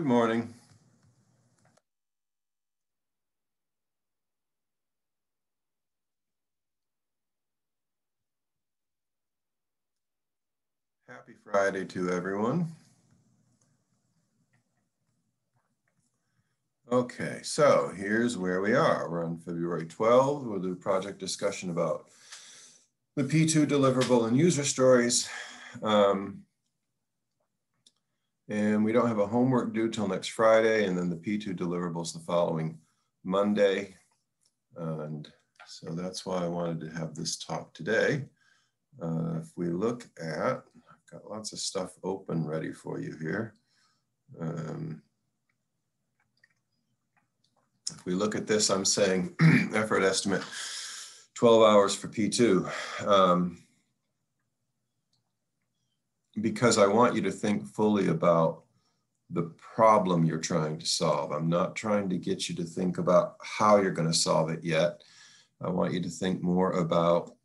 Good morning. Happy Friday to everyone. Okay, so here's where we are. We're on February 12th. We'll do a project discussion about the P2 deliverable and user stories. And we don't have a homework due till next Friday, and then the P2 deliverables the following Monday. And so that's why I wanted to have this talk today. If we look at, I've got lots of stuff open ready for you here. If we look at this, I'm saying effort estimate 12 hours for P2. Because I want you to think fully about the problem you're trying to solve. I'm not trying to get you to think about how you're going to solve it yet. I want you to think more about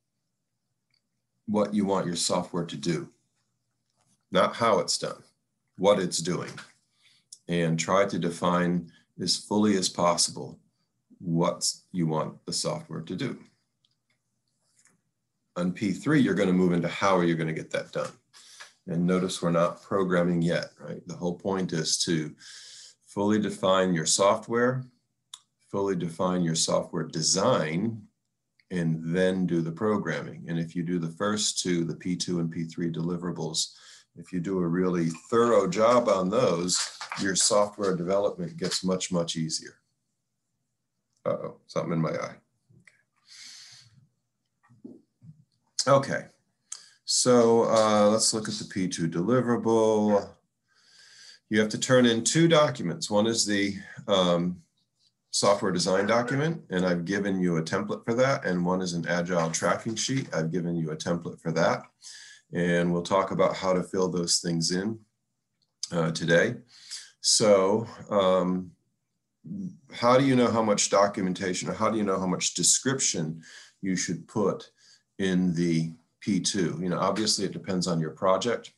what you want your software to do, not how it's done, what it's doing, and try to define as fully as possible what you want the software to do. On P3, you're going to move into how are you going to get that done. And notice we're not programming yet, right? The whole point is to fully define your software, fully define your software design, and then do the programming. And if you do the first two, the P2 and P3 deliverables, if you do a really thorough job on those, your software development gets much, much easier. Uh-oh, something in my eye. Okay. So let's look at the P2 deliverable. You have to turn in two documents. One is the software design document, and I've given you a template for that. And one is an Agile tracking sheet. I've given you a template for that. And we'll talk about how to fill those things in today. So how do you know how much documentation, or how do you know how much description you should put in the P2? You know, obviously it depends on your project.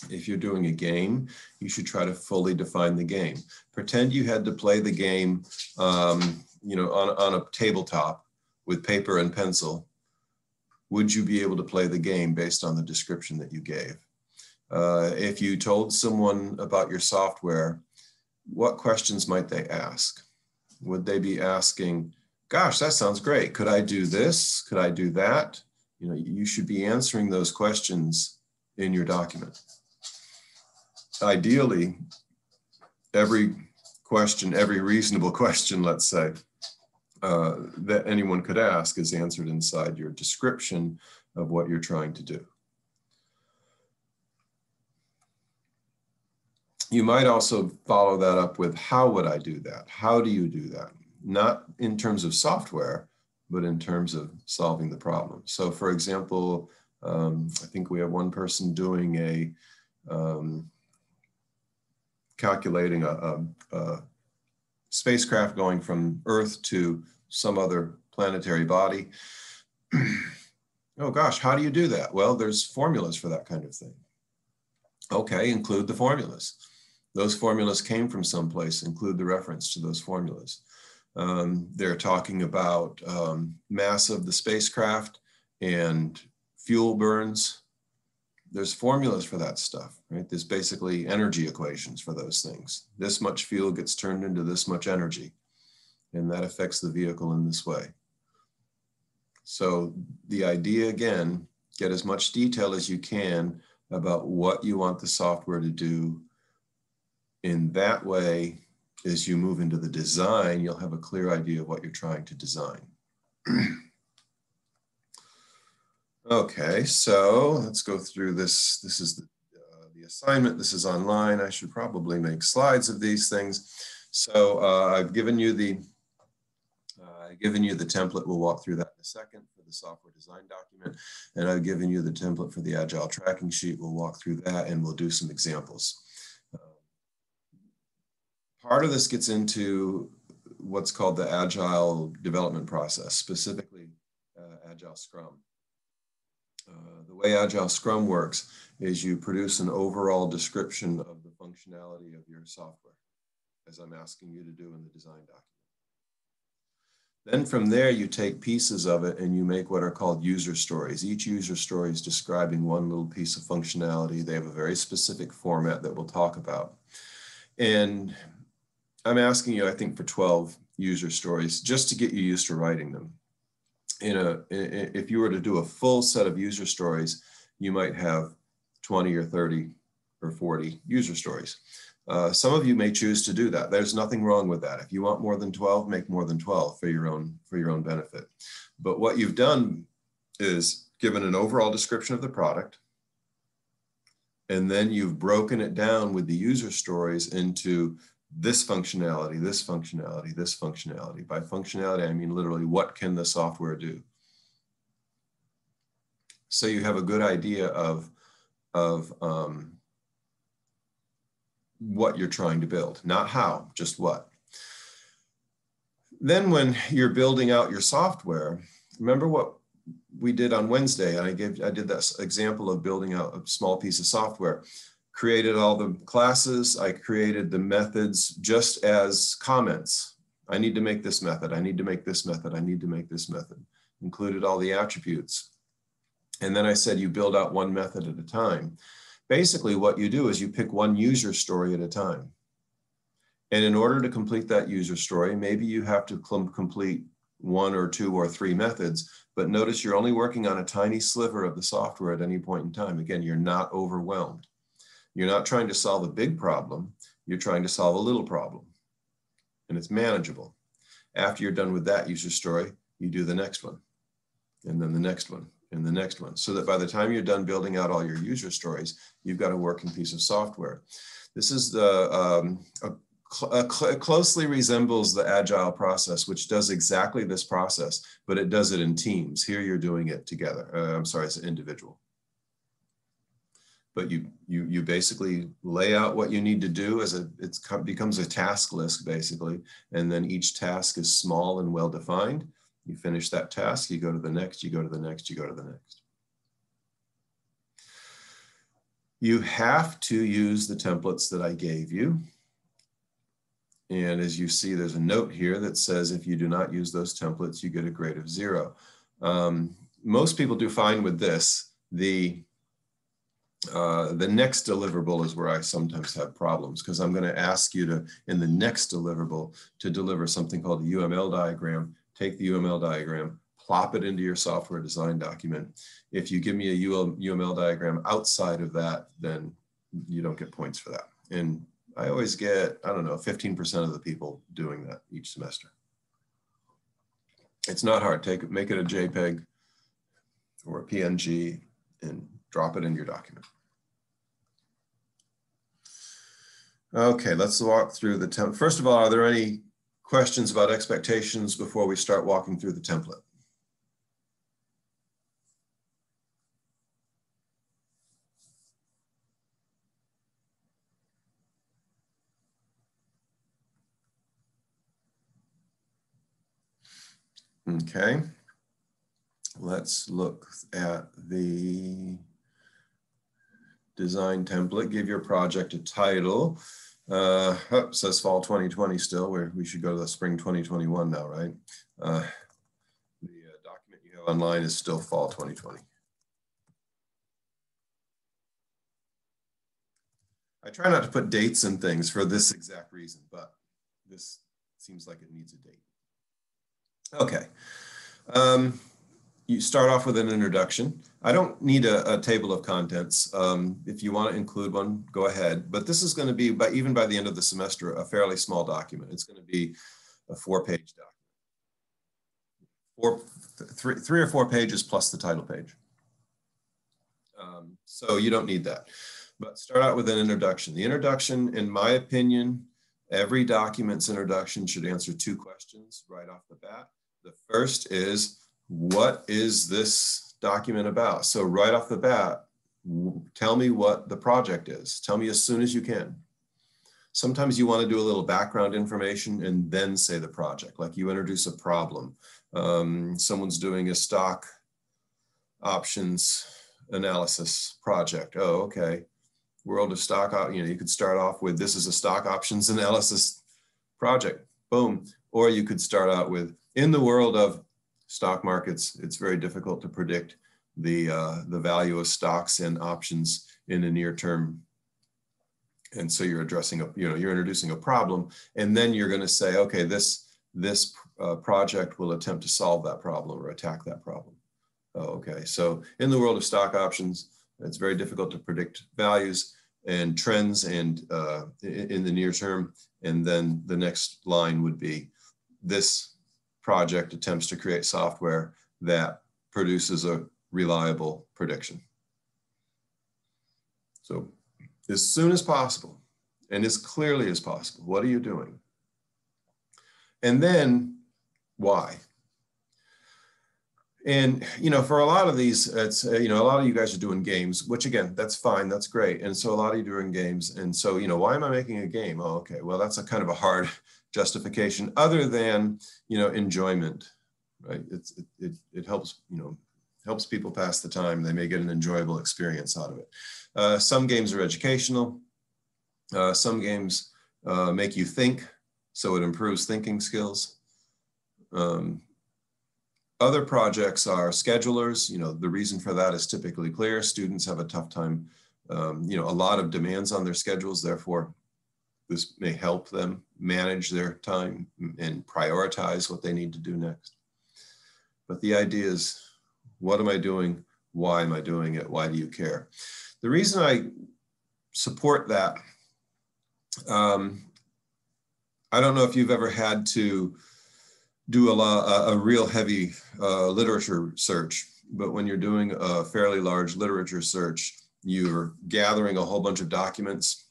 If you're doing a game, you should try to fully define the game. Pretend you had to play the game, you know, on a tabletop with paper and pencil. Would you be able to play the game based on the description that you gave? If you told someone about your software, what questions might they ask? Would they be asking, gosh, that sounds great. Could I do this? Could I do that? You know, you should be answering those questions in your document. Ideally, every question, every reasonable question, let's say, that anyone could ask is answered inside your description of what you're trying to do. You might also follow that up with, how would I do that? How do you do that? Not in terms of software, but in terms of solving the problem. So for example, I think we have one person doing a, calculating a spacecraft going from Earth to some other planetary body. Oh gosh, how do you do that? Well, there's formulas for that kind of thing. Okay, include the formulas. Those formulas came from someplace, include the reference to those formulas. They're talking about mass of the spacecraft and fuel burns. There's formulas for that stuff, right? There's basically energy equations for those things. This much fuel gets turned into this much energy, and that affects the vehicle in this way. So the idea, again, get as much detail as you can about what you want the software to do. In that way, as you move into the design, you'll have a clear idea of what you're trying to design. Okay, so let's go through this. This is the assignment. This is online. I should probably make slides of these things. So I've given you the template. We'll walk through that in a second for the software design document. And I've given you the template for the Agile tracking sheet. We'll walk through that and we'll do some examples. Part of this gets into what's called the Agile development process, specifically Agile Scrum. The way Agile Scrum works is you produce an overall description of the functionality of your software, as I'm asking you to do in the design document. Then from there, you take pieces of it and you make what are called user stories. Each user story is describing one little piece of functionality. They have a very specific format that we'll talk about. And I'm asking you, I think, for 12 user stories just to get you used to writing them. If you were to do a full set of user stories, you might have 20 or 30 or 40 user stories. Some of you may choose to do that. There's nothing wrong with that. If you want more than 12, make more than 12 for your own benefit. But what you've done is given an overall description of the product, and then you've broken it down with the user stories into this functionality, this functionality, this functionality. By functionality, I mean literally, what can the software do? So you have a good idea of what you're trying to build, not how, just what. Then when you're building out your software, remember what we did on Wednesday. I did that example of building out a small piece of software. Created all the classes, I created the methods just as comments. I need to make this method, I need to make this method, I need to make this method. Included all the attributes. And then I said you build out one method at a time. Basically what you do is you pick one user story at a time. And in order to complete that user story, maybe you have to complete 1 or 2 or 3 methods, but notice you're only working on a tiny sliver of the software at any point in time. Again, you're not overwhelmed. You're not trying to solve a big problem, you're trying to solve a little problem, and it's manageable. After you're done with that user story, you do the next one, and then the next one, and the next one, so that by the time you're done building out all your user stories, you've got a working piece of software. This is closely resembles the Agile process, which does exactly this process, but it does it in teams. Here you're doing it together. As an individual. But you basically lay out what you need to do as it becomes a task list, basically. And then each task is small and well-defined. You finish that task, you go to the next, you go to the next, you go to the next. You have to use the templates that I gave you. And as you see, there's a note here that says if you do not use those templates, you get a grade of 0. Most people do fine with this. The next deliverable is where I sometimes have problems, because I'm going to ask you to, in the next deliverable, to deliver something called a UML diagram. Take the UML diagram, plop it into your software design document. If you give me a UML diagram outside of that, then you don't get points for that. And I always get, I don't know, 15% of the people doing that each semester. It's not hard. Make it a JPEG or a PNG and drop it in your document. Okay, let's walk through the template. First of all, are there any questions about expectations before we start walking through the template? Okay, let's look at the design template. Give your project a title. It says fall 2020 still, where we should go to the spring 2021 now, right? The document you have online is still fall 2020. I try not to put dates and things for this exact reason, but this seems like it needs a date. Okay. You start off with an introduction. I don't need a table of contents. If you want to include one, go ahead. But this is going to be, even by the end of the semester, a fairly small document. It's going to be a 4-page document. 3 or 4 pages plus the title page. So you don't need that. But start out with an introduction. The introduction, in my opinion, every document's introduction should answer 2 questions right off the bat. The first is, what is this document about? So right off the bat, tell me what the project is. Tell me as soon as you can. Sometimes you want to do a little background information and then say the project, like you introduce a problem. Someone's doing a stock options analysis project. Oh, okay. world of stock, you could start off with, this is a stock options analysis project, boom. Or you could start out with, in the world of stock markets, it's very difficult to predict the value of stocks and options in the near term. And so you're addressing you're introducing a problem, and then you're going to say, okay, this project will attempt to solve that problem or attack that problem. Oh, okay, so in the world of stock options, it's very difficult to predict values and trends and in the near term. And then the next line would be, this project attempts to create software that produces a reliable prediction. So as soon as possible and as clearly as possible, what are you doing? And then why? And, for a lot of these, it's, a lot of you guys are doing games, which again, that's fine, that's great. And so a lot of you are doing games. And so, why am I making a game? Oh, okay, well, that's a kind of a hard justification other than, enjoyment, right? It helps, helps people pass the time. They may get an enjoyable experience out of it. Some games are educational. Some games make you think, so it improves thinking skills. Other projects are schedulers. The reason for that is typically clear. Students have a tough time, a lot of demands on their schedules. Therefore, this may help them manage their time and prioritize what they need to do next. But the idea is, what am I doing? Why am I doing it? Why do you care? The reason I support that, I don't know if you've ever had to do a real heavy literature search, but when you're doing a fairly large literature search, you're gathering a whole bunch of documents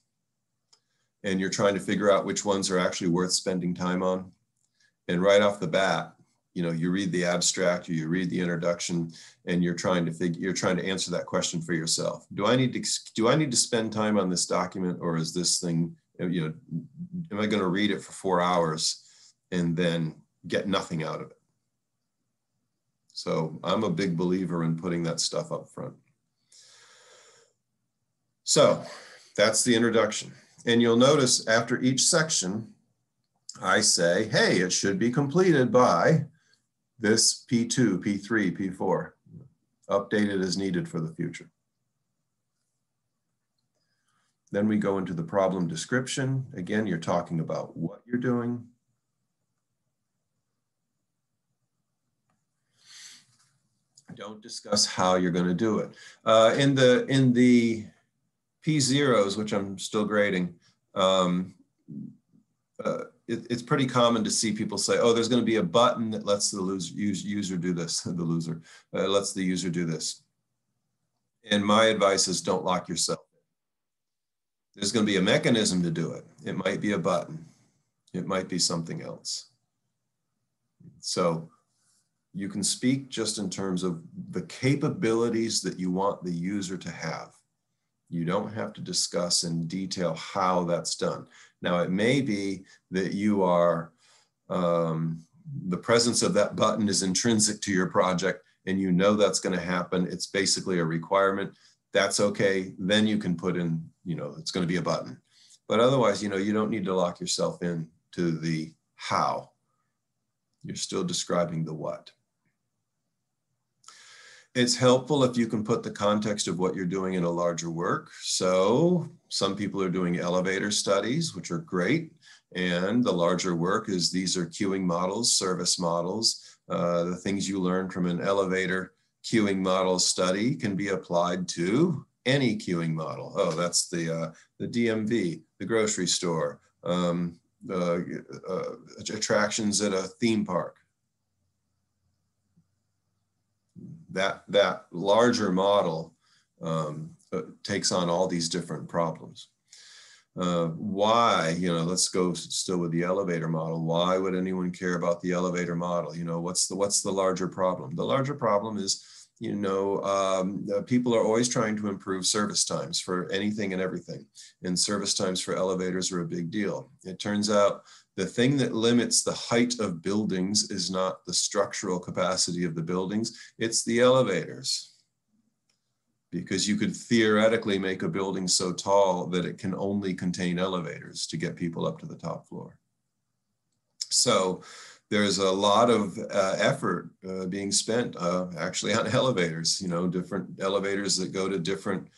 and you're trying to figure out which ones are actually worth spending time on. And right off the bat, you read the abstract or you read the introduction and you're trying to answer that question for yourself. Do I need to spend time on this document, or is this thing, am I going to read it for 4 hours and then get nothing out of it? So I'm a big believer in putting that stuff up front. So that's the introduction. And you'll notice after each section, I say, hey, it should be completed by this P2, P3, P4, updated as needed for the future. Then we go into the problem description. Again, you're talking about what you're doing. Don't discuss how you're going to do it. In the P0s, which I'm still grading, it's pretty common to see people say, oh, there's going to be a button that lets the user do this, lets the user do this. And my advice is, don't lock yourself. There's going to be a mechanism to do it. It might be a button. It might be something else. So you can speak just in terms of the capabilities that you want the user to have. You don't have to discuss in detail how that's done. Now, it may be that you are, the presence of that button is intrinsic to your project and you know that's going to happen. It's basically a requirement. That's okay. Then you can put in, it's going to be a button. But otherwise, you don't need to lock yourself in to the how. You're still describing the what. It's helpful if you can put the context of what you're doing in a larger work. So some people are doing elevator studies, which are great. And the larger work is, these are queuing models, service models. The things you learn from an elevator queuing model study can be applied to any queuing model. Oh, that's the DMV, the grocery store, attractions at a theme park. That larger model takes on all these different problems. Why, let's go still with the elevator model. Why would anyone care about the elevator model? What's the larger problem? The larger problem is, people are always trying to improve service times for anything and everything. And service times for elevators are a big deal. It turns out the thing that limits the height of buildings is not the structural capacity of the buildings, it's the elevators. because you could theoretically make a building so tall that it can only contain elevators to get people up to the top floor. So there's a lot of effort being spent actually on elevators, you know, different elevators that go to different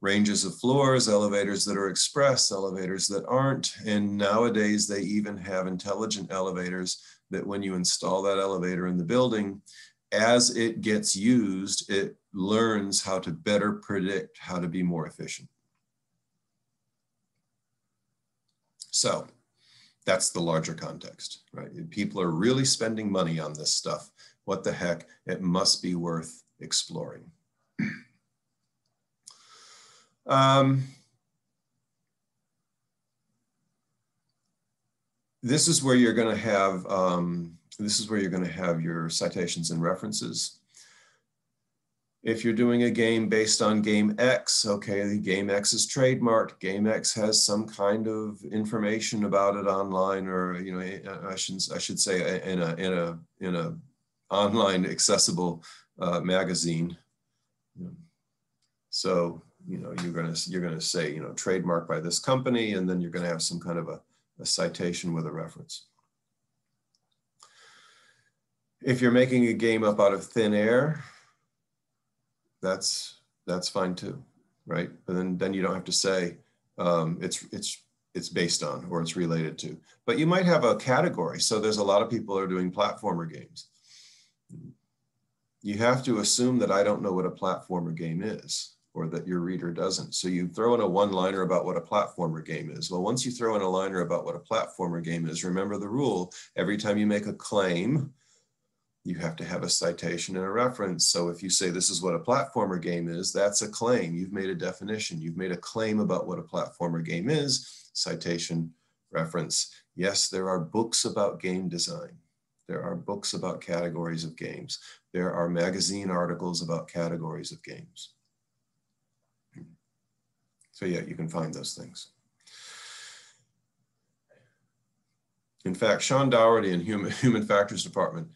ranges of floors, elevators that are express, elevators that aren't. And nowadays they even have intelligent elevators that when you install that elevator in the building, as it gets used, it learns how to better predict how to be more efficient. So that's the larger context, right? People are really spending money on this stuff. What the heck? It must be worth exploring. This is where you're going to have your citations and references. If you're doing a game based on game X, okay, the game X is trademarked. Game X has some kind of information about it online, or you know, I should say in a online accessible magazine. So you know, you're gonna say, you know, trademarked by this company, and then you're gonna have some kind of a citation with a reference. If you're making a game up out of thin air, that's fine too, right? But then you don't have to say it's based on or it's related to. But you might have a category. So there's a lot of people who are doing platformer games. You have to assume that I don't know what a platformer game is, or that your reader doesn't. So you throw in a one-liner about what a platformer game is. Well, once you throw in a liner about what a platformer game is, remember the rule: every time you make a claim, you have to have a citation and a reference. So if you say this is what a platformer game is, that's a claim. You've made a definition. You've made a claim about what a platformer game is. Citation, reference. Yes, there are books about game design. There are books about categories of games. There are magazine articles about categories of games. So yeah, you can find those things. In fact, Sean Dougherty in Human Factors Department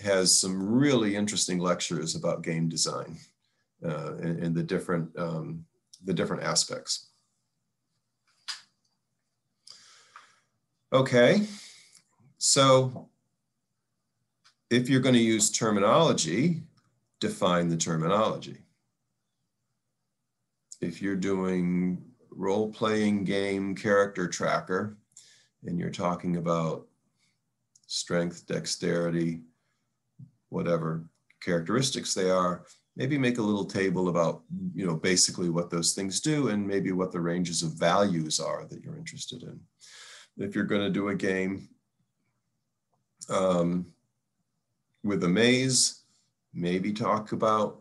has some really interesting lectures about game design and the different aspects. Okay, so if you're going to use terminology, define the terminology. If you're doing role-playing game character tracker and you're talking about strength, dexterity, whatever characteristics they are, maybe make a little table about, you know, basically what those things do and maybe what the ranges of values are that you're interested in. If you're going to do a game with a maze, maybe talk about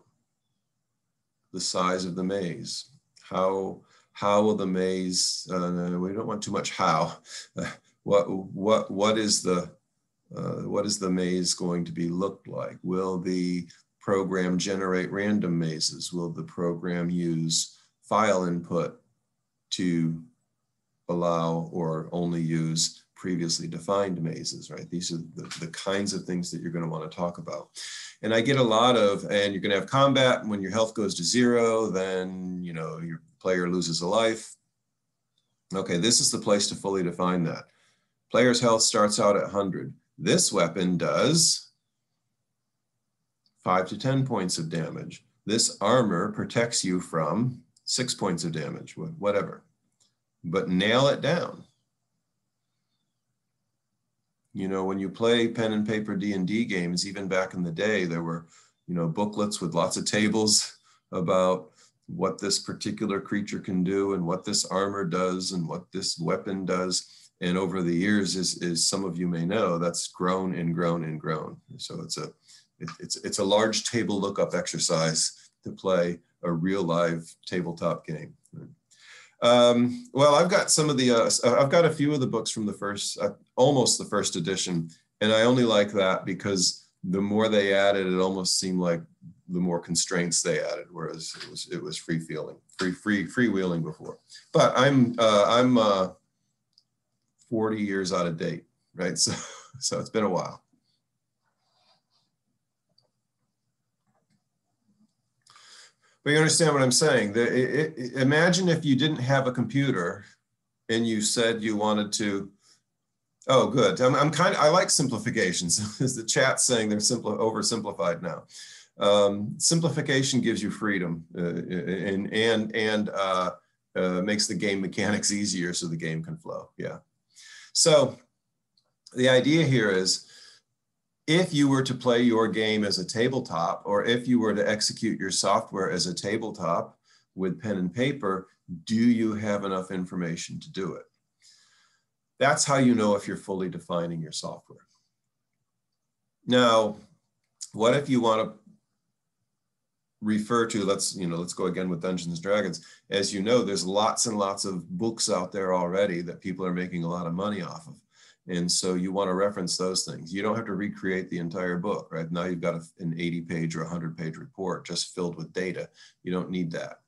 the size of the maze. How will the maze, we don't want too much how, what is the maze going to be looked like? Will the program generate random mazes? Will the program use file input to allow or only use previously defined mazes, right? These are the kinds of things that you're going to want to talk about. And I get a lot of, and you're going to have combat, and when your health goes to 0, then, you know, your player loses a life. Okay, this is the place to fully define that. Player's health starts out at 100. This weapon does 5 to 10 points of damage. This armor protects you from 6 points of damage, whatever. But nail it down. You know, when you play pen and paper D&D games, even back in the day, there were, you know, booklets with lots of tables about what this particular creature can do and what this armor does and what this weapon does. And over the years, as some of you may know, that's grown and grown and grown. So it's a large table lookup exercise to play a real live tabletop game. Well, I've got some of the, I've got a few of the books from the first, almost the first edition, and I only like that because the more they added, it almost seemed like the more constraints they added, whereas it was freewheeling before. But I'm 40 years out of date, right? So it's been a while. But you understand what I'm saying? Imagine if you didn't have a computer and you said you wanted to, oh, good. I like simplifications. Is the chat saying they're oversimplified now? Simplification gives you freedom and makes the game mechanics easier so the game can flow. Yeah. So the idea here is, if you were to play your game as a tabletop, or if you were to execute your software as a tabletop with pen and paper, do you have enough information to do it? That's how you know if you're fully defining your software. Now, what if you want to refer to, let's go again with Dungeons & Dragons. As you know, there's lots and lots of books out there already that people are making a lot of money off of. And so you want to reference those things. You don't have to recreate the entire book, right? Now you've got an 80-page or 100-page report just filled with data. You don't need that.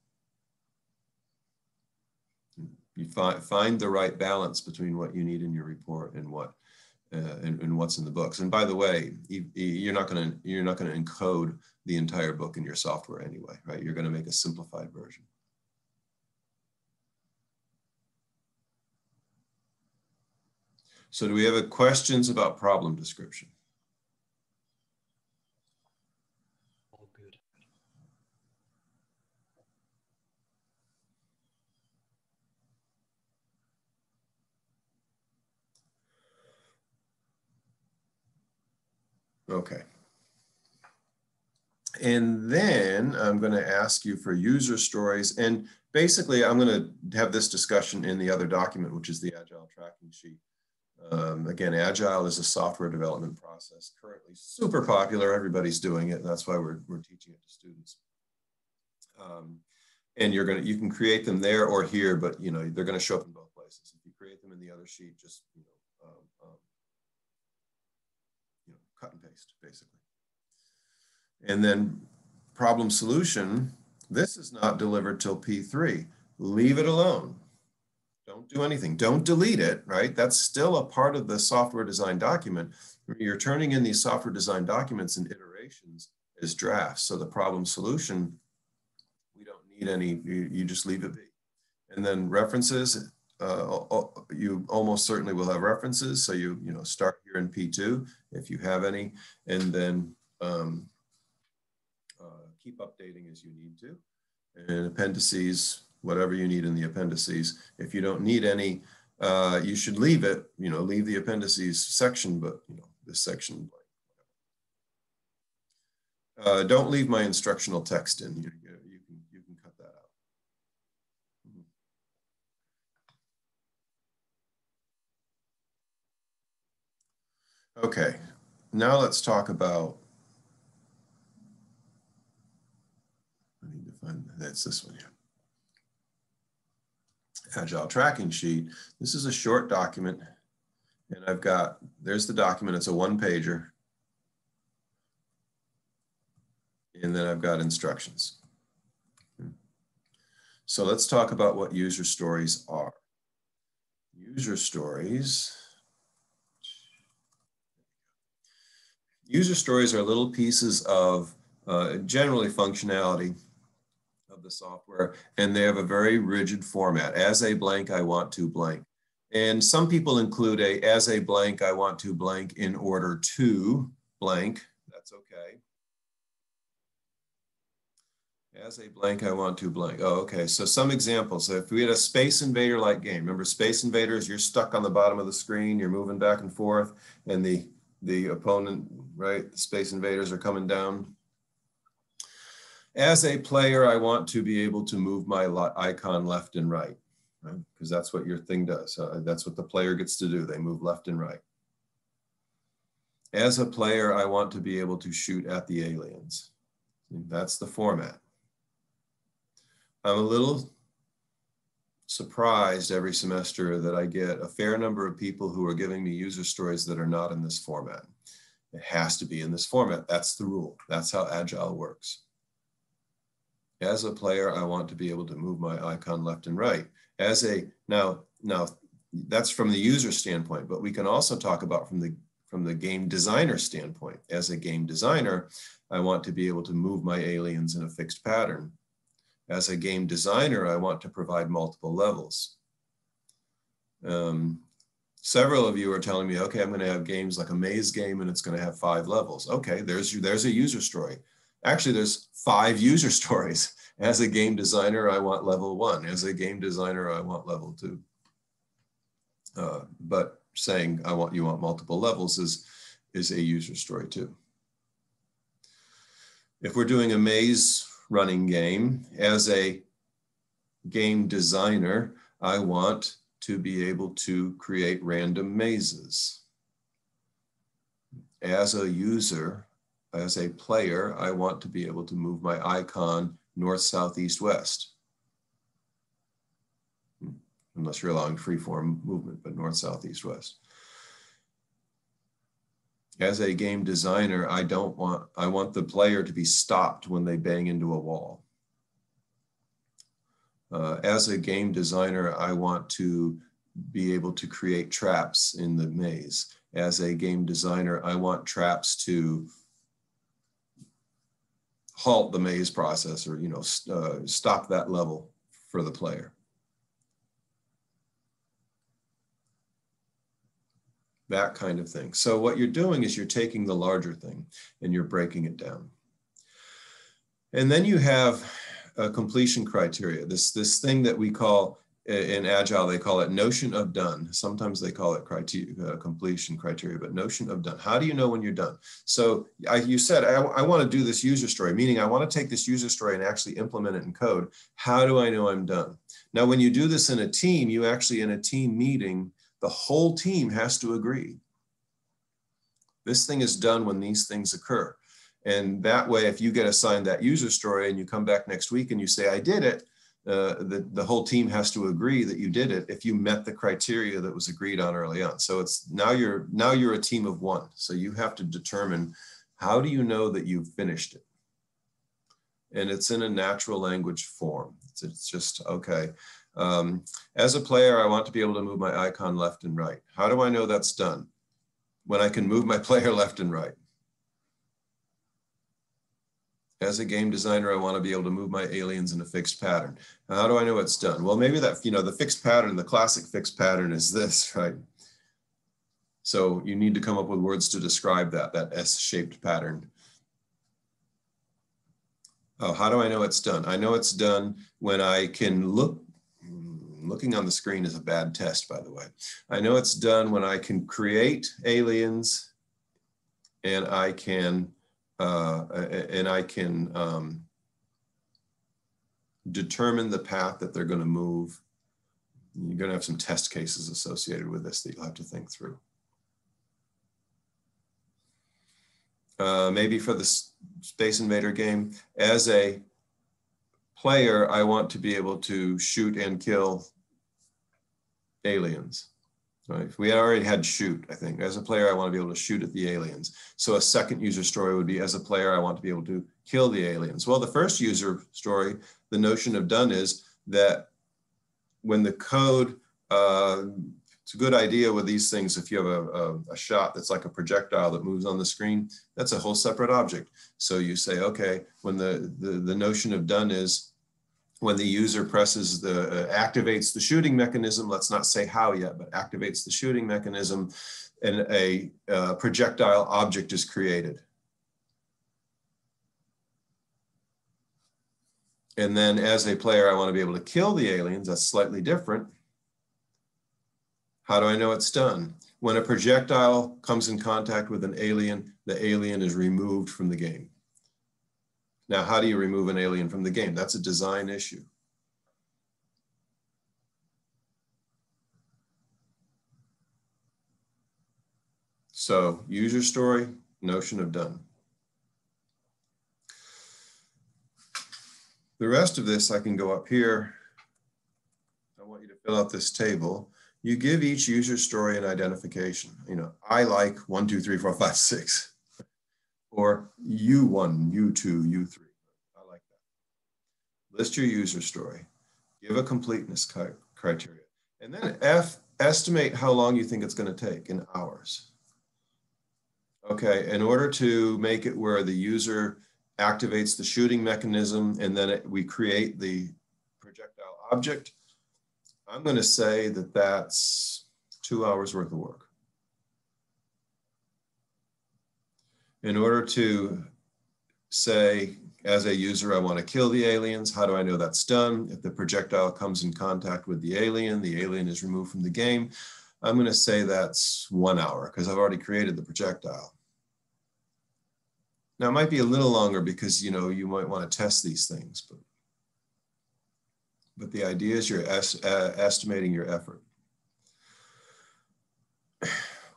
You find the right balance between what you need in your report and what and what's in the books. And by the way, you're not going to encode the entire book in your software anyway, right? You're going to make a simplified version. So do we have questions about problem description? All good. Okay. And then I'm going to ask you for user stories. And basically, I'm going to have this discussion in the other document, which is the Agile tracking sheet. Again, Agile is a software development process, currently super popular. Everybody's doing it. And that's why we're teaching it to students. And you can create them there or here, but they're going to show up in both places. If you create them in the other sheet, just cut and paste, basically. And then problem solution, this is not delivered till P3. Leave it alone. Don't do anything. Don't delete it, right? That's still a part of the software design document. You're turning in these software design documents and iterations as drafts. So the problem solution, we don't need any, you just leave it be. And then references, you almost certainly will have references. So you start here in P2 if you have any, and then keep updating as you need to. And appendices, whatever you need in the appendices. If you don't need any, you should leave it, leave the appendices section, but this section blank. Don't leave my instructional text in. You can cut that out. Okay, now let's talk about, I need to find, that's this one here. Agile tracking sheet. This is a short document, and there's the document. It's a one-pager. And then I've got instructions. So let's talk about what user stories are. User stories. User stories are little pieces of generally functionality of the software, and they have a very rigid format. As a blank, I want to blank. And some people include as a blank, I want to blank in order to blank. That's okay. As a blank, I want to blank. Oh, okay. So some examples. So if we had a Space Invader-like game, remember Space Invaders, you're stuck on the bottom of the screen, you're moving back and forth, and the opponent, right, the Space Invaders are coming down. As a player, I want to be able to move my icon left and right, right? Because that's what your thing does. That's what the player gets to do. They move left and right. As a player, I want to be able to shoot at the aliens. That's the format. I'm a little surprised every semester that I get a fair number of people who are giving me user stories that are not in this format. It has to be in this format. That's the rule. That's how Agile works. As a player, I want to be able to move my icon left and right. Now that's from the user standpoint, but we can also talk about from the game designer standpoint. As a game designer, I want to be able to move my aliens in a fixed pattern. As a game designer, I want to provide multiple levels. Several of you are telling me, okay, I'm going to have games like a maze game and it's going to have 5 levels. Okay, there's a user story. Actually, there's 5 user stories. As a game designer, I want level 1. As a game designer, I want level 2. But saying you want multiple levels is a user story too. If we're doing a maze running game, as a game designer, I want to be able to create random mazes. As a user, as a player, I want to be able to move my icon north, south, east, west. Unless you're allowing free-form movement, but north, south, east, west. As a game designer, I want the player to be stopped when they bang into a wall. As a game designer, I want to be able to create traps in the maze. As a game designer, I want traps to halt the maze process, or stop that level for the player. That kind of thing. So what you're doing is you're taking the larger thing and you're breaking it down. And then you have a completion criteria, this thing that we call, in Agile, they call it notion of done. Sometimes they call it completion criteria, but notion of done. How do you know when you're done? So you said, I want to do this user story, meaning I want to take this user story and actually implement it in code. How do I know I'm done? Now, when you do this in a team, you actually, in a team meeting, the whole team has to agree. This thing is done when these things occur. And that way, if you get assigned that user story and you come back next week and you say, I did it, the whole team has to agree that you did it if you met the criteria that was agreed on early on. So it's now you're a team of one. So you have to determine, how do you know that you've finished it? And it's in a natural language form. It's just, okay. As a player, I want to be able to move my icon left and right. How do I know that's done? When I can move my player left and right. As a game designer, I want to be able to move my aliens in a fixed pattern. How do I know it's done? Well, maybe that, the fixed pattern, the classic fixed pattern is this, right? So you need to come up with words to describe that S-shaped pattern. Oh, how do I know it's done? I know it's done when I can looking on the screen is a bad test, by the way. I know it's done when I can create aliens and I can determine the path that they're going to move. You're going to have some test cases associated with this that you'll have to think through. Maybe for the Space Invader game, as a player, I want to be able to shoot and kill aliens. Right? We already had shoot, I think. As a player, I want to be able to shoot at the aliens. So a second user story would be, as a player, I want to be able to kill the aliens. Well, the first user story, the notion of done is that when the code, it's a good idea with these things, if you have a shot that's like a projectile that moves on the screen, that's a whole separate object. So you say, okay, when the notion of done is, when the user presses activates the shooting mechanism, let's not say how yet, but activates the shooting mechanism, and a projectile object is created. And then as a player, I want to be able to kill the aliens. That's slightly different. How do I know it's done? When a projectile comes in contact with an alien, the alien is removed from the game. Now, how do you remove an alien from the game? That's a design issue. So, user story, notion of done. The rest of this, I can go up here. I want you to fill out this table. You give each user story an identification. I like 1, 2, 3, 4, 5, 6. Or U1, U2, U3. I like that. List your user story. Give a completeness criteria. And then estimate how long you think it's going to take in hours. Okay, in order to make it where the user activates the shooting mechanism, and then we create the projectile object. I'm going to say that that's 2 hours worth of work. In order to say, as a user, I want to kill the aliens, how do I know that's done? If the projectile comes in contact with the alien is removed from the game. I'm going to say that's 1 hour because I've already created the projectile. Now, it might be a little longer because, you know, you might want to test these things, but the idea is you're estimating your effort.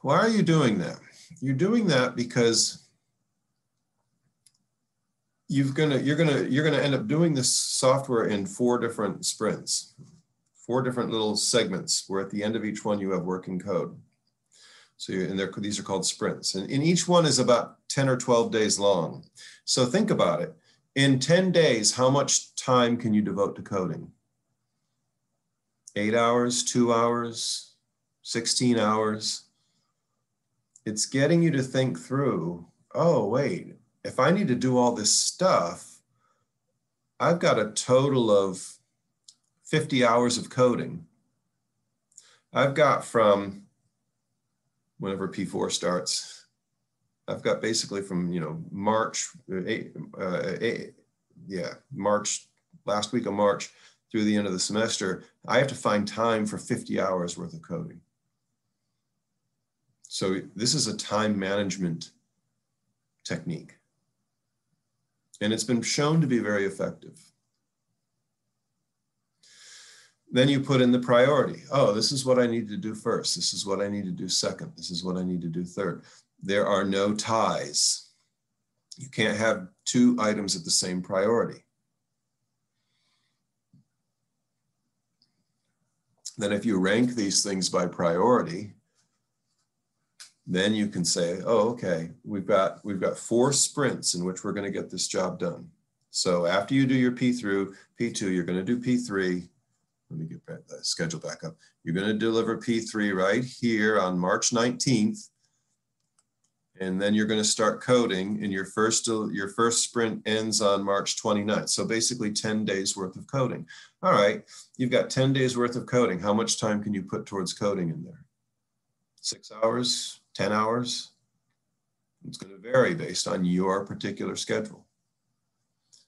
Why are you doing that? You're doing that because you're gonna end up doing this software in 4 different sprints, 4 different little segments where at the end of each one you have working code. So these are called sprints, and each one is about 10 or 12 days long. So think about it. In 10 days, how much time can you devote to coding? 8 hours, 2 hours, 16 hours. It's getting you to think through, oh, wait, if I need to do all this stuff, I've got a total of 50 hours of coding. I've got from whenever P4 starts, I've got basically from, you know, March, March, last week of March through the end of the semester, I have to find time for 50 hours worth of coding. So this is a time management technique. And it's been shown to be very effective. Then you put in the priority. Oh, this is what I need to do first. This is what I need to do second. This is what I need to do third. There are no ties. You can't have 2 items at the same priority. Then if you rank these things by priority, then you can say, oh, okay, we've got 4 sprints in which we're going to get this job done. So after you do your P through P2, you're going to do P3. Let me get the schedule back up. You're going to deliver P3 right here on March 19th. And then you're going to start coding, and your first sprint ends on March 29th. So basically 10 days worth of coding. All right, you've got 10 days worth of coding. How much time can you put towards coding in there? 6 hours, 10 hours? It's going to vary based on your particular schedule.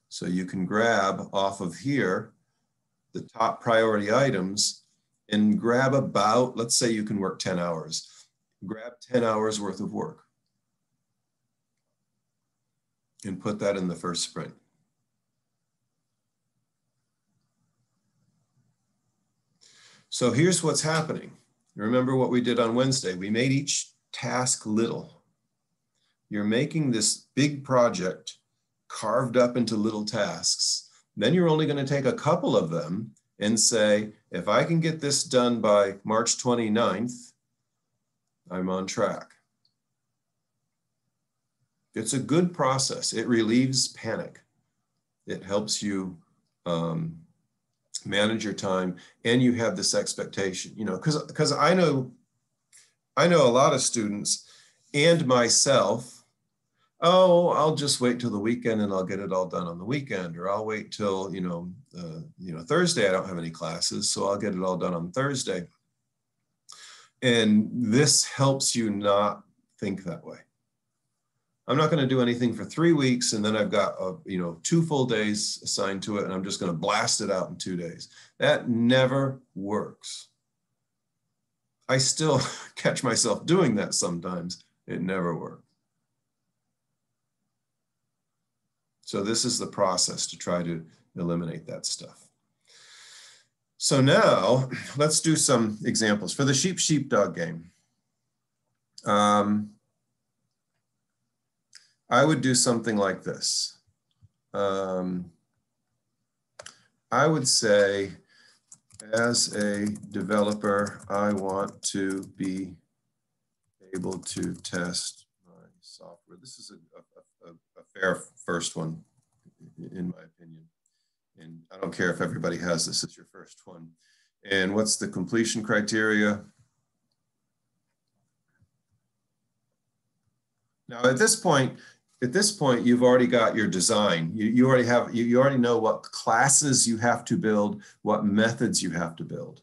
So you can grab off of here the top priority items and grab about, let's say you can work 10 hours. Grab 10 hours worth of work and put that in the first sprint. So here's what's happening. Remember what we did on Wednesday. We made each task little. You're making this big project carved up into little tasks. Then you're only going to take a couple of them and say, if I can get this done by March 29th, I'm on track. It's a good process. It relieves panic. It helps you manage your time, and you have this expectation, you know, because I know a lot of students and myself, oh, I'll just wait till the weekend and I'll get it all done on the weekend, or I'll wait till, Thursday, I don't have any classes, so I'll get it all done on Thursday. And this helps you not think that way. I'm not going to do anything for 3 weeks, and then I've got 2 full days assigned to it, and I'm just going to blast it out in 2 days. That never works. I still catch myself doing that sometimes. It never works. So this is the process to try to eliminate that stuff. So now let's do some examples. For the sheep-sheepdog game, I would do something like this. I would say, as a developer, I want to be able to test my software. This is a fair first one, in my opinion. And I don't care if everybody has this as your first one. And what's the completion criteria? Now, at this point, at this point, you've already got your design. You already know what classes you have to build, what methods you have to build.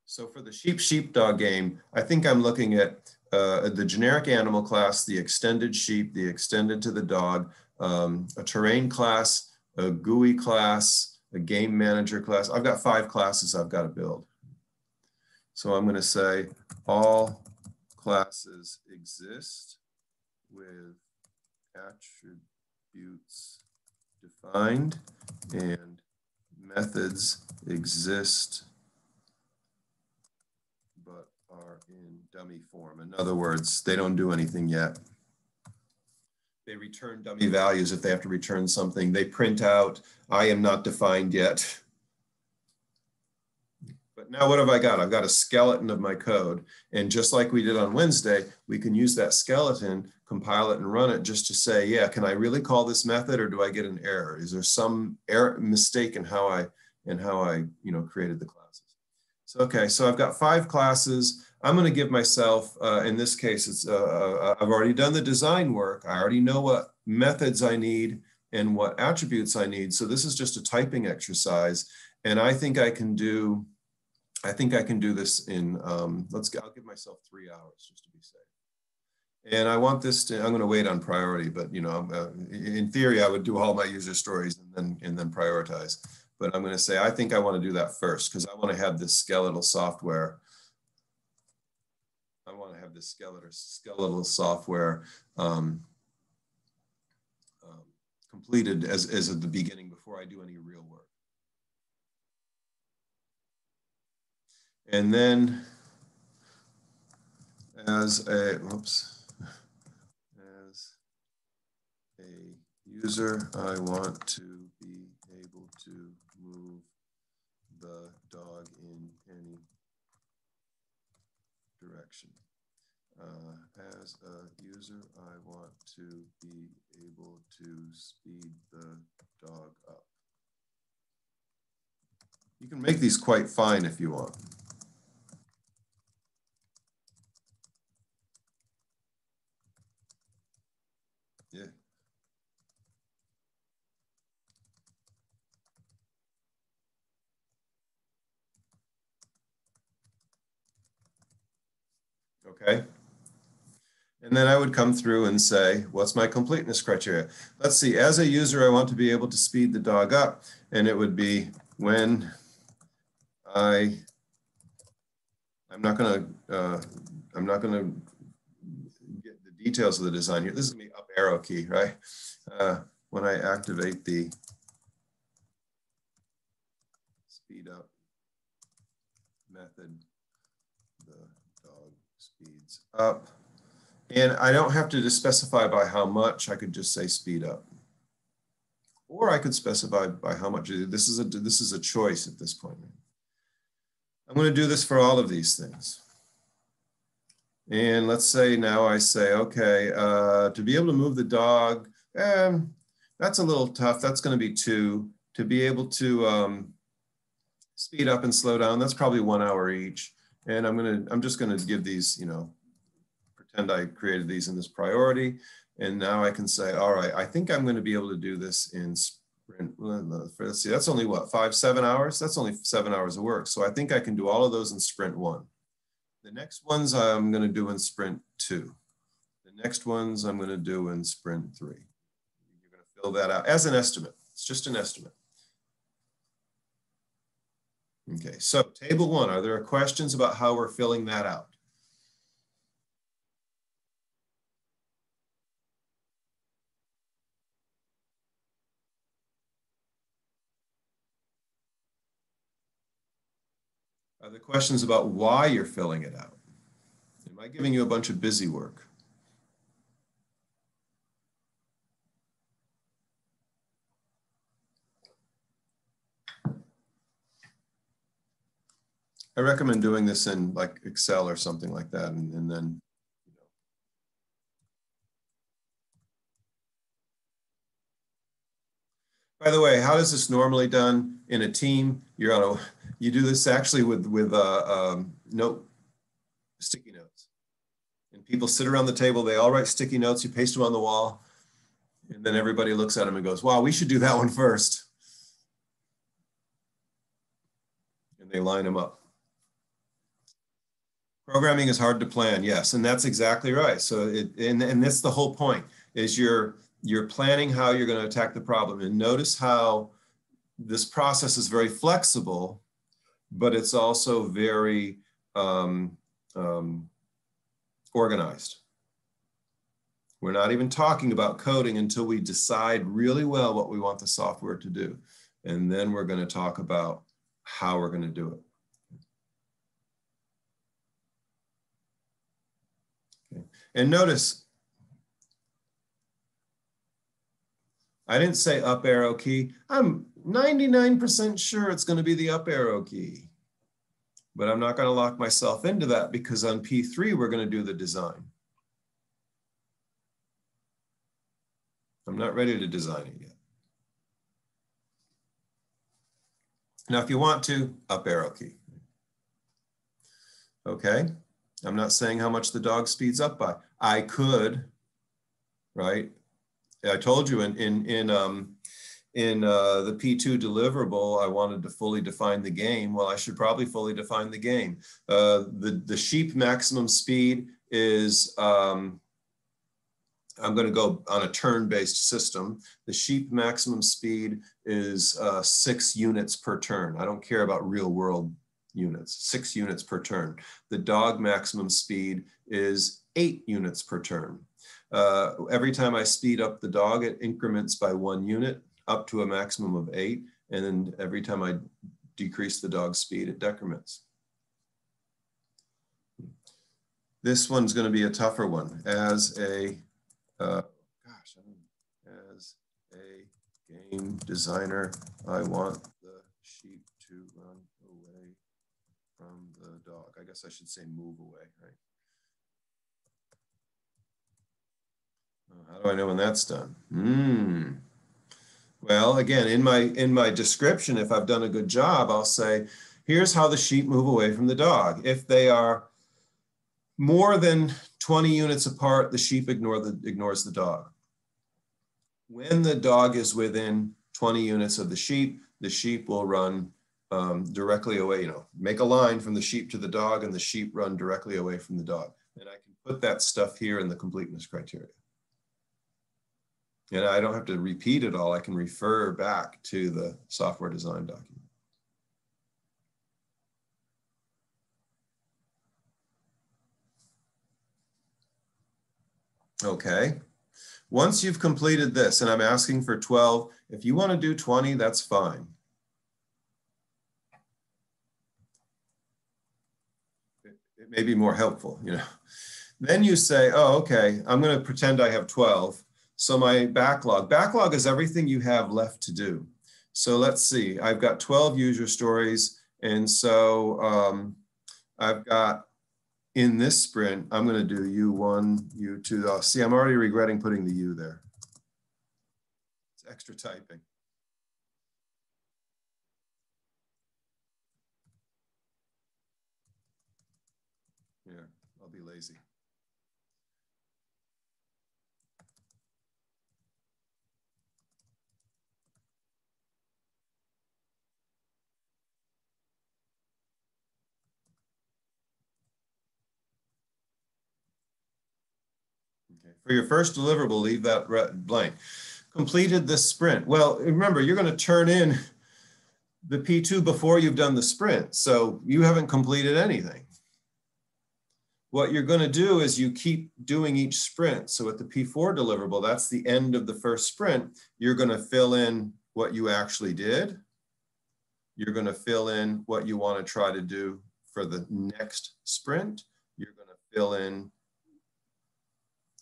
So for the sheepdog game, I think I'm looking at the generic animal class, the extended sheep, the extended to the dog, a terrain class, a GUI class, a game manager class. I've got 5 classes I've got to build. So I'm going to say all classes exist with attributes defined and methods exist but are in dummy form. In other words, they don't do anything yet. They return dummy values if they have to return something. They print out, I am not defined yet. But now what have I got? I've got a skeleton of my code. And just like we did on Wednesday, we can use that skeleton, compile it and run it just to say, yeah, can I really call this method or do I get an error? Is there some error mistake in how I created the classes? So, okay, so I've got 5 classes. I'm going to give myself, in this case, it's I've already done the design work. I already know what methods I need and what attributes I need. So this is just a typing exercise. And I think I can do this in, I'll give myself 3 hours just to be safe. And I want this to, I'm going to wait on priority, but in theory, I would do all my user stories and then prioritize. But I'm going to say, I think I want to do that first because I want to have this skeletal software. I want to have this skeletal software completed as at the beginning before I do any real work. And then as a user, I want to be able to move the dog in any direction. As a user, I want to be able to speed the dog up. You can make these quite fine if you want. Yeah. Okay. And then I would come through and say, what's my completeness criteria? Let's see, as a user, I want to be able to speed the dog up. And it would be when I'm not going to get the details of the design here. This is the up arrow key, right? When I activate the speed up method, the dog speeds up. And I don't have to just specify by how much. I could just say speed up. Or I could specify by how much. This is a choice at this point. I'm going to do this for all of these things. And let's say now I say, okay, to be able to move the dog, that's a little tough. That's going to be 2. To be able to speed up and slow down, that's probably 1 hour each. And I'm just going to give these, pretend I created these in this priority. And now I can say, all right, I think I'm going to be able to do this in sprint. Let's see, that's only what, 7 hours? That's only 7 hours of work. So I think I can do all of those in sprint 1. The next ones I'm going to do in sprint 2. The next ones I'm going to do in sprint 3. You're going to fill that out as an estimate. It's just an estimate. Okay, so table 1, are there questions about how we're filling that out? Are there questions about why you're filling it out? Am I giving you a bunch of busy work? I recommend doing this in like Excel or something like that, and then, By the way, how is this normally done in a team? You do this actually with sticky notes. In People sit around the table, they all write sticky notes, you paste them on the wall, and then everybody looks at them and goes, wow, we should do that one first. And they line them up. Programming is hard to plan, yes, and that's exactly right. So, and that's the whole point, is you're planning how you're going to attack the problem. And notice how this process is very flexible, but it's also very organized. We're not even talking about coding until we decide really well what we want the software to do. And then we're going to talk about how we're going to do it. Okay. And notice, I didn't say up arrow key. I'm 99% sure it's going to be the up arrow key. But I'm not going to lock myself into that, because on P3, we're going to do the design. I'm not ready to design it yet. Now, if you want to, up arrow key. Okay. I'm not saying how much the dog speeds up by. I could, right? I told you in the P2 deliverable, I wanted to fully define the game. Well, I should probably fully define the game. The sheep maximum speed is, I'm going to go on a turn-based system. The sheep maximum speed is 6 units per turn. I don't care about real world units, 6 units per turn. The dog maximum speed is 8 units per turn. Every time I speed up the dog, it increments by 1 unit up to a maximum of 8. And then every time I decrease the dog's speed, it decrements. This one's going to be a tougher one. As a game designer, I want the sheep to run away from the dog. I guess I should say move away, right? How do I know when that's done? Well, again, in my description, if I've done a good job, I'll say, here's how the sheep move away from the dog. If they are more than 20 units apart, the sheep ignores the dog. When the dog is within 20 units of the sheep will run directly away, make a line from the sheep to the dog, and the sheep run directly away from the dog. And I can put that stuff here in the completeness criteria. And I don't have to repeat it all. I can refer back to the software design document. Okay. Once you've completed this, and I'm asking for 12, if you want to do 20, that's fine. It may be more helpful, Then you say, oh, okay, I'm going to pretend I have 12. So my backlog is everything you have left to do. So let's see, I've got 12 user stories. And so I've got, in this sprint, I'm going to do U1, U2. Oh, see, I'm already regretting putting the U there. It's extra typing. Here, I'll be lazy. Okay. For your first deliverable, leave that blank. Completed this sprint. Well, remember, you're going to turn in the P2 before you've done the sprint. So you haven't completed anything. What you're going to do is you keep doing each sprint. So at the P4 deliverable, that's the end of the first sprint. You're going to fill in what you actually did. You're going to fill in what you want to try to do for the next sprint. You're going to fill in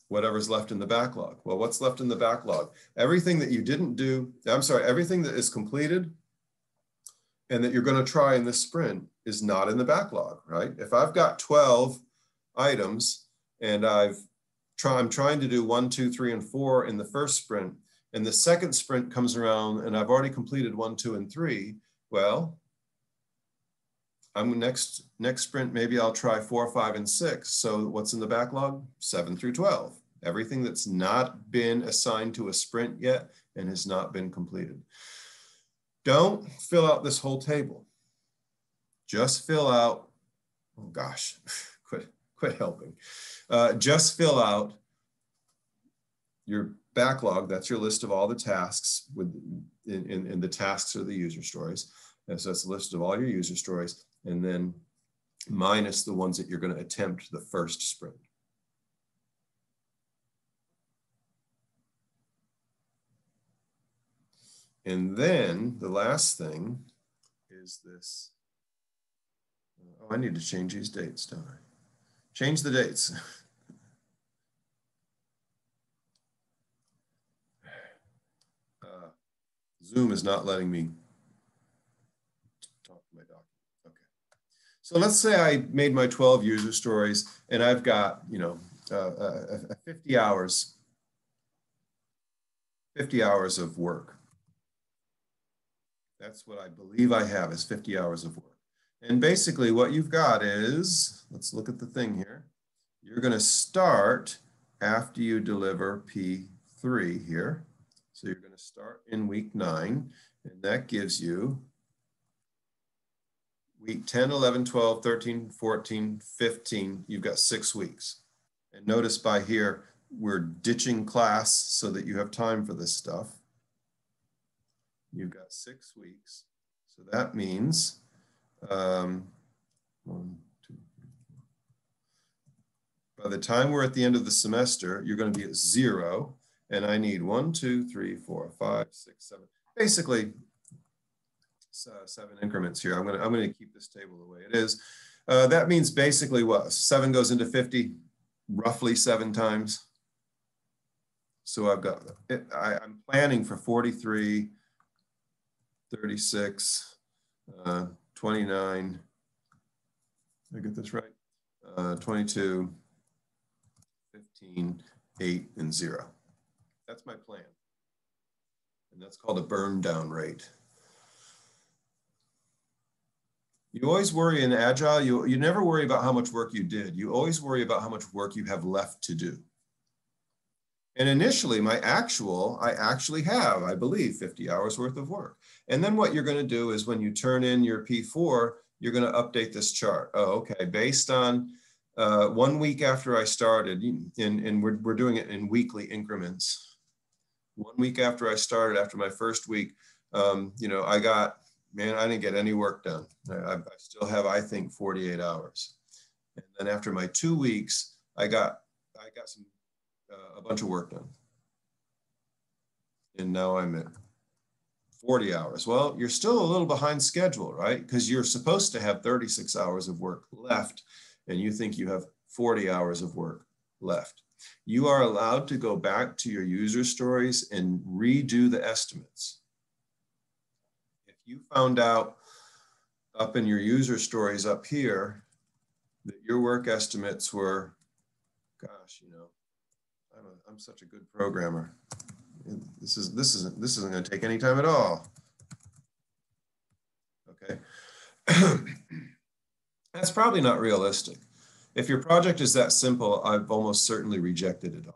whatever's left in the backlog. Well, what's left in the backlog? Everything that you didn't do, everything that is completed and that you're going to try in this sprint is not in the backlog, right? If I've got 12 items and I'm trying to do 1, 2, 3, and 4 in the first sprint, and the second sprint comes around and I've already completed 1, 2, and 3, well, next sprint, maybe I'll try 4, 5, and 6. So what's in the backlog? 7 through 12. Everything that's not been assigned to a sprint yet and has not been completed. Don't fill out this whole table. Just fill out, oh gosh, quit helping. Just fill out your backlog. That's your list of all the tasks in the tasks or the user stories. And so that's a list of all your user stories, and then minus the ones that you're going to attempt the first sprint. And then the last thing is this. Oh, I need to change these dates, don't I? Change the dates. Zoom is not letting me talk to my document. Okay. So let's say I made my 12 user stories and I've got, 50 hours of work. That's what I believe I have is 50 hours of work. And basically what you've got is, let's look at the thing here. You're going to start after you deliver P3 here. So you're going to start in week 9, and that gives you week 10, 11, 12, 13, 14, 15. You've got 6 weeks. And notice by here, we're ditching class so that you have time for this stuff. You've got 6 weeks. So that means 1, 2, 3, 4. By the time we're at the end of the semester, you're going to be at 0. And I need 1, 2, 3, 4, 5, 6, 7. Basically, 7 increments here. I'm going to keep this table the way it is. That means basically what? 7 goes into 50 roughly 7 times. So I've got, I'm planning for 43, 36, 29. Did I get this right? 22, 15, 8, and 0. That's my plan. And that's called a burn down rate. You always worry in Agile, you never worry about how much work you did. You always worry about how much work you have left to do. And initially, I actually have, I believe, 50 hours worth of work. And then what you're going to do is when you turn in your P4, you're going to update this chart. Oh, okay, based on 1 week after I started, and we're doing it in weekly increments. 1 week after I started, after my first week, I didn't get any work done. I still have, I think, 48 hours. And then after my 2 weeks, I got a bunch of work done. And now I'm at 40 hours. Well, you're still a little behind schedule, right? Because you're supposed to have 36 hours of work left, and you think you have 40 hours of work left. You are allowed to go back to your user stories and redo the estimates. If you found out up in your user stories up here that your work estimates were, gosh, I'm such a good programmer. This isn't going to take any time at all. Okay. That's probably not realistic. If your project is that simple, I've almost certainly rejected it already.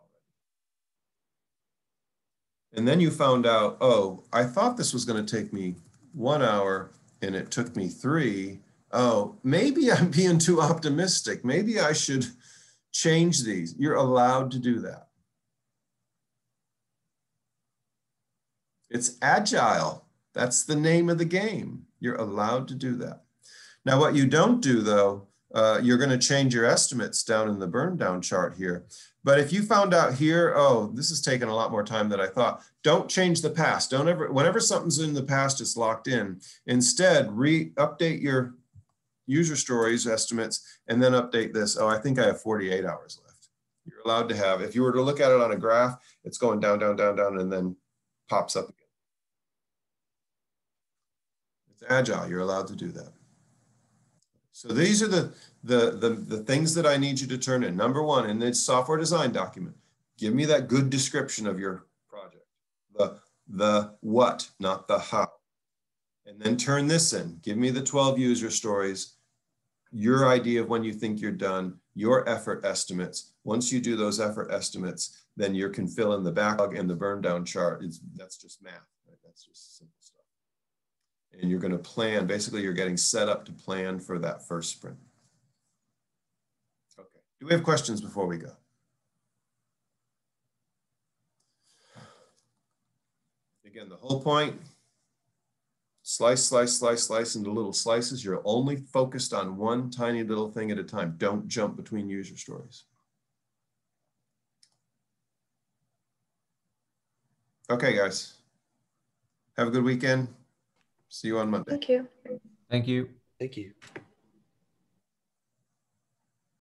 And then you found out, oh, I thought this was going to take me 1 hour and it took me 3. Oh, maybe I'm being too optimistic. Maybe I should change these. You're allowed to do that. It's Agile. That's the name of the game. You're allowed to do that. Now, what you don't do, though, you're going to change your estimates down in the burn down chart here. But if you found out here, oh, this is taking a lot more time than I thought, don't change the past. Don't ever, whenever something's in the past, it's locked in. Instead, update your user stories estimates and then update this. Oh, I think I have 48 hours left. You're allowed to have, if you were to look at it on a graph, it's going down, down, down, down, and then pops up again. It's Agile. You're allowed to do that. So these are the things that I need you to turn in. Number 1, in the software design document, give me that good description of your project. The what, not the how. And then turn this in. Give me the 12 user stories your idea of when you think you're done, your effort estimates. Once you do those effort estimates, then you can fill in the backlog and the burn down chart. That's just math, right? That's just simple stuff. And you're going to plan, basically you're getting set up to plan for that first sprint. Okay, do we have questions before we go? Again, the whole point, slice, slice, slice, slice into little slices. You're only focused on one tiny little thing at a time. Don't jump between user stories. Okay, guys. Have a good weekend. See you on Monday. Thank you. Thank you. Thank you.